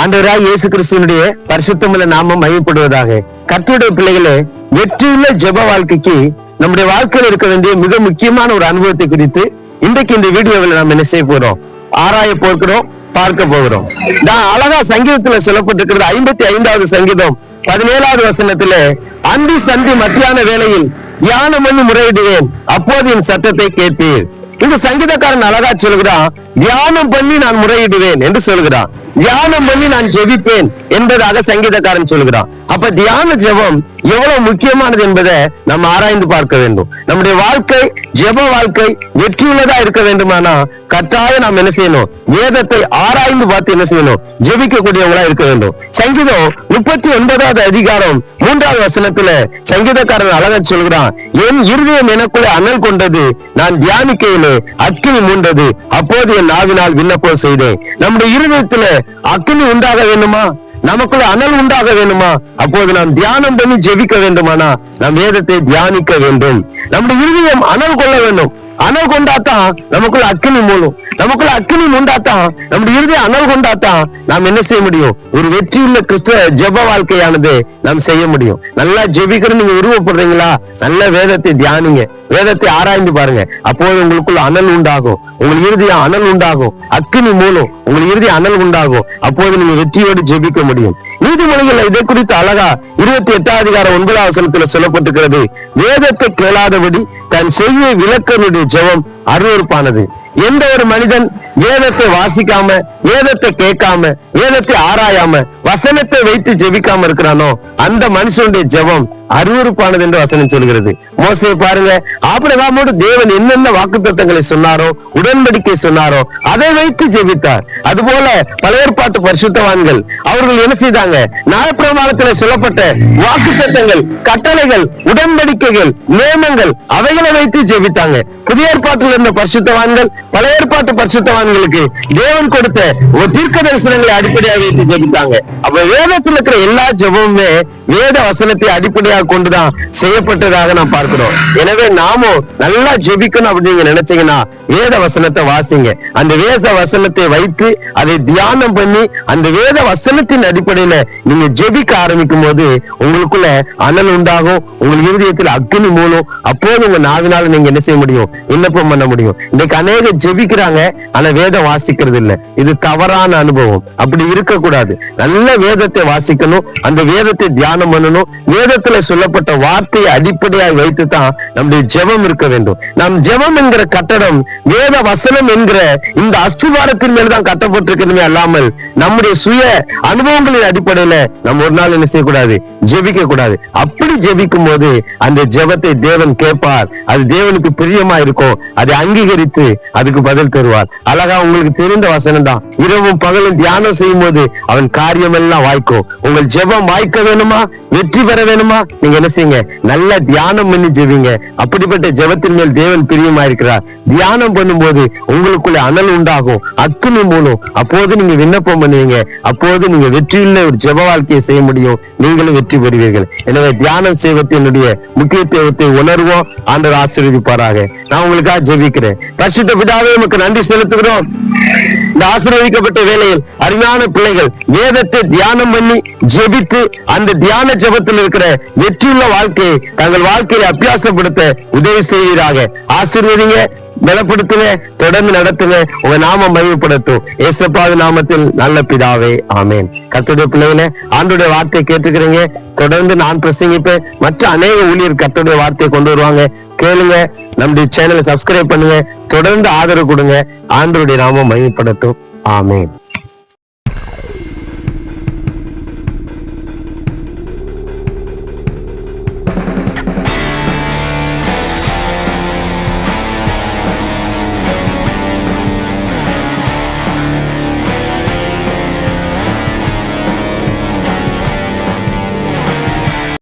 ஆண்டவராய் இயேசு கிறிஸ்துவனுடைய பரிசுத்தமுள்ள நாமம் மகிமைப்படுவதாக. கர்த்தருடைய பிள்ளைகளே, வெற்றியுள்ள ஜெப வாழ்க்கைக்கு நம்முடைய வாழ்க்கையில் இருக்க வேண்டிய மிக முக்கியமான ஒரு அனுபவத்தை குறித்து இன்றைக்கு இந்த வீடியோவில் நாம் என்ன செய்ய போறோம், ஆராய போகிறோம், பார்க்க போகிறோம். நான் அழகா சங்கீதத்துல சொல்லப்பட்டிருக்கிறது 55வது சங்கீதம் 17வது வசனத்திலே, அந்தி சந்தி மத்தியான வேளையில் தியானம் பண்ணி முறையிடுவேன், அப்போது என் சத்தத்தை கேட்பீர். இந்த சங்கீதக்காரன் அழகா சொல்கிறான், தியானம் பண்ணி நான் முறையிடுவேன் என்று சொல்கிறான். தியானம் பண்ணி நான் ஜெபிப்பேன் என்பதாக சங்கீதக்காரன் சொல்கிறான். அப்ப தியான ஜெபம் எவ்வளவு முக்கியமானது என்பதை நம்ம ஆராய்ந்து பார்க்க வேண்டும். நம்முடைய வாழ்க்கை, ஜெப வாழ்க்கை வெற்றியுள்ளதா இருக்க வேண்டுமானா கட்டாயம் நாம் என்ன செய்யணும், வேதத்தை ஆராய்ந்து பார்த்து என்ன செய்யணும், ஜெபிக்கக்கூடியவங்களா இருக்க வேண்டும். சங்கீதம் 39வது அதிகாரம் 3வது வசனத்துல சங்கீதக்காரன் அழகா சொல்கிறான், என் இருதயம் எனக்குள்ள அனல் கொண்டது, நான் தியானிக்கையிலே அக்கினி மூண்டது, அப்போது என் நாவினால் விண்ணப்பம் செய்தேன். நம்முடைய இருதயத்துல அக்கினி உண்டாக வேண்டுமா, நமக்குள்ள அனல் உண்டாக வேண்டுமா, அப்போது நாம் தியானம் பண்ணி ஜெபிக்க வேண்டுமானா நாம் வேதத்தை தியானிக்க வேண்டும். நம்முடைய இருதயம் அனல் கொள்ள வேண்டும். அனல் கொண்டாத்தான் நமக்குள்ள அக்கினி மூலம், நமக்குள்ள அக்கினி மூண்டாத்தான் நம்முடைய இருதயம் அனல் கொண்டாத்தான் நாம் என்ன செய்ய முடியும், ஒரு வெற்றியுள்ள கிறிஸ்துவ ஜெப வாழ்க்கையானது நாம் செய்ய முடியும். நல்லா ஜெபிக்கிற நீங்க விருப்பப்படுறீங்களா, நல்ல வேதத்தை தியானிங்க, வேதத்தை ஆராய்ந்து பாருங்க. அப்போது உங்களுக்குள்ள அனல் உண்டாகும், உங்கள் இருதயம் அனல் உண்டாகும், அக்கினி மூலம் உங்கள் இருதயம் அனல் உண்டாகும். அப்போது நீங்க வெற்றியோடு ஜெபிக்க முடியும். நீதிமொழிகள் இதை குறித்து அழகா 28வது அதிகாரம் 9வது வசனத்துல சொல்லப்பட்டிருக்கிறது, வேதத்தை கேளாதபடி தன் செய்ய விளக்கனுடைய ஜெபம் அருவருப்பானது. எந்த ஒரு மனிதன் வேதத்தை வாசிக்காம, வேதத்தை கேட்காம, வேதத்தை ஆராயாம, வசனத்தை வைத்து ஜெபிக்காம இருக்கிறானோ அந்த மனுஷனுடைய ஜெபம் அருவருப்பானது என்று வசனம் சொல்கிறது. மோசேயை பாருங்க, ஆபிரகாமோடு தேவன் என்னென்ன வாக்குத்தத்தங்களை சொன்னாரோ, உடன்படிக்கை சொன்னாரோ அதை வைத்து ஜெபித்தார். அதுபோல பழைய ஏற்பாட்டு பரிசுத்தவான்கள் அவர்கள் என்ன செய்தாங்க, நியாயப்பிரமாணத்தில் சொல்லப்பட்ட வாக்குத்தத்தங்கள், கட்டளைகள், உடன்படிக்கைகள், நியமங்கள் அவைகளை வைத்து ஜெபித்தாங்க. புதிய ஏற்பாட்டில் இருந்த பரிசுத்தவான்கள் பழைய ஏற்பாட்டு பரிசுத்தவான்களுக்கு தேவன் கொடுத்த ஒரு தீர்க்க தரிசனங்களை அடிப்படையாக வைத்து ஜெபித்தாங்க. அப்ப வேதத்தில் இருக்கிற எல்லா ஜெபமுமே வேத வசனத்தை அடிப்படையாக கொண்டுதான் செய்யப்பட்டதாக நாம் பார்க்கிறோம். எனவே நாமும் நல்லா ஜெபிக்கணும் அப்படின்னு நினைச்சீங்கன்னா வேத வசனத்தை வாசிங்க. அந்த வேத வசனத்தை வைத்து அதை தியானம் பண்ணி அந்த வேத வசனத்தின் அடிப்படையில நீங்க ஜெபிக்க ஆரம்பிக்கும் போது உங்களுக்குள்ள அனல் உண்டாகும், உங்கள் இருதயத்தில் அக்கினி மூலம். அப்போது உங்க நாவினால நீங்க என்ன செய்ய முடியும், விண்ணப்பம் பண்ண முடியும். இன்னைக்கு அநேக ஜெபிக்கிறாங்க, ஆனா வேதம் வாசிக்கிறது இல்லை. இது தவறான அனுபவம். அப்படி இருக்கக்கூடாது. நல்ல வேதத்தை வாசிக்கணும், அந்த வேதத்தை தியானம் பண்ணணும். வேதத்துல சொல்லப்பட்ட வார்த்தையை அடிப்படையாக வைத்து தான் நம்முடைய ஜெபம் இருக்க வேண்டும். நம் ஜெபம் என்கிற கட்டடம் வேத வசனம் என்கிற இந்த அஸ்திவாரத்தின் மேல்தான் கட்டப்பட்டிருக்கணுமே அல்லாமல் நம்முடைய சுய அனுபவங்களின் அடிப்படையில நம்ம ஒரு நாள் என்ன செய்யக்கூடாது, ஜெபிக்க கூடாது. அப்படி ஜெபிக்கும் போது அந்த ஜெபத்தை தேவன் கேட்பார், அது தேவனுக்கு பிரியமா இருக்கும், அதை அங்கீகரித்து அதுக்கு பதில் தருவார். அழகா உங்களுக்கு தெரிந்த வசனம் தான், இரவும் பகலும் தியானம் செய்யும் போது அவன் காரியம் எல்லாம் வாய்க்கும். உங்கள் ஜெபம் வாய்க்க வேணுமா, வெற்றி பெற வேணுமா, நீங்க என்ன செய்யுங்க, நல்ல தியானம் பண்ணி ஜெபிங்க. அப்படிப்பட்ட ஜெபத்தின் மேல் தேவன் பிரியமா இருக்கிறார். தியானம் பண்ணும்போது உங்களுக்குள்ள அனல் உண்டாகும், அக்கினி மூலம். அப்போது நீங்க விண்ணப்பம் பண்ணுவீங்க, அப்போது நீங்க வெற்றியுள்ள ஒரு ஜெப வாழ்க்கையை செய்ய முடியும், நீங்களும் வெற்றி பெறுவீர்கள். எனவே தியானம் செய்வதனுடைய முக்கியத்துவத்தை உணர்வோம். ஆண்டவர் ஆசீர்வதிப்பாராக. நான் உங்களுக்காக ஜெபிக்கிறேன். பரிசுத்த பிதாவே, உமக்கு நன்றி செலுத்துகிறோம். இந்த ஆசீர்வதிக்கப்பட்ட வேளையில் அருமையான பிள்ளைகள் வேதத்தை தியானம் பண்ணி ஜெபித்து அந்த தியான ஜெபத்தில் இருக்கிற வெற்றியுள்ள வாழ்க்கையை தங்கள் வாழ்க்கையை அபியாசப்படுத்த உதவி செய்வீராக. ஆசீர்வதிங்க, பலப்படுத்துங்க, தொடர்ந்து நடத்துங்க, உங்க நாமம் மகிமைப்படுத்தும். இயேசுவின் நாமத்தில் நல்ல பிதாவே, ஆமென். கர்த்தருடைய பிள்ளைகளே, ஆண்டவருடைய வார்த்தையை கேட்டுக்கிறீங்க, தொடர்ந்து நான் பிரசங்கிப்பேன். மற்ற அநேக ஊழியர் கர்த்தருடைய வார்த்தையை கொண்டு வருவாங்க, கேளுங்க. நம்முடைய சேனலை சப்ஸ்கிரைப் பண்ணுங்க, தொடர்ந்து ஆதரவு கொடுங்க. ஆண்டவருடைய நாமம் மகிமைப்படுத்தும். ஆமென்.